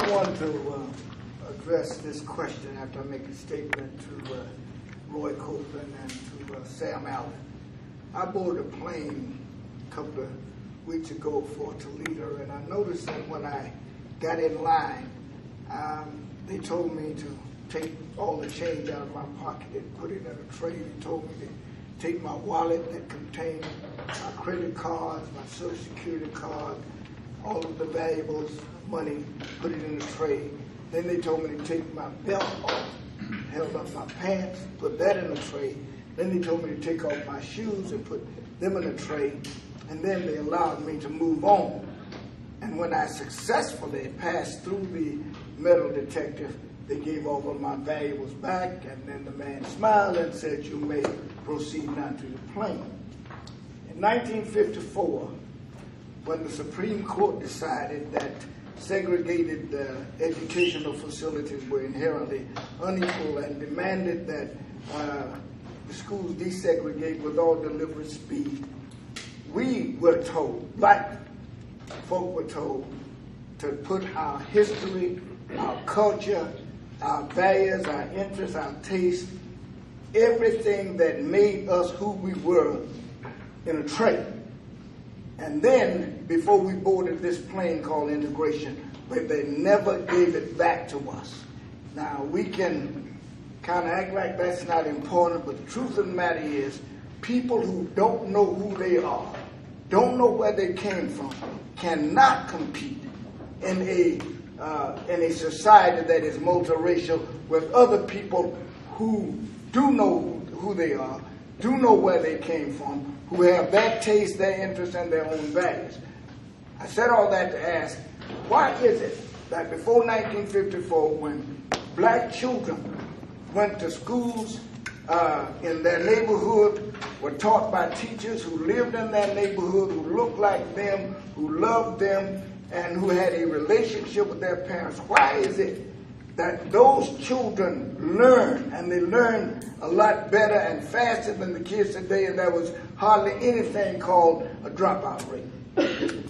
I want to address this question after I make a statement to Roy Copeland and to Sam Allen. I boarded a plane a couple of weeks ago for Toledo, and I noticed that when I got in line, they told me to take all the change out of my pocket and put it in a tray. They told me to take my wallet that contained my credit cards, my Social Security card, all of the valuables, money, put it in a tray. Then they told me to take my belt off, held up my pants, put that in a tray. Then they told me to take off my shoes and put them in a tray. And then they allowed me to move on. And when I successfully passed through the metal detector, they gave all of my valuables back, and then the man smiled and said, "You may proceed now to the plane." In 1954, when the Supreme Court decided that segregated educational facilities were inherently unequal and demanded that the schools desegregate with all deliberate speed, we were told, black folk were told, to put our history, our culture, our values, our interests, our tastes, everything that made us who we were in a tray. And then, before we boarded this plane called integration, but they never gave it back to us. Now, we can kind of act like that's not important, but the truth of the matter is, people who don't know who they are, don't know where they came from, cannot compete in a society that is multiracial with other people who do know who they are, do know where they came from, who have their taste, their interests, and their own values. I said all that to ask, why is it that before 1954, when black children went to schools in their neighborhood, were taught by teachers who lived in their neighborhood, who looked like them, who loved them, and who had a relationship with their parents, why is it that those children learn, and they learn a lot better and faster than the kids today, and there was hardly anything called a dropout rate?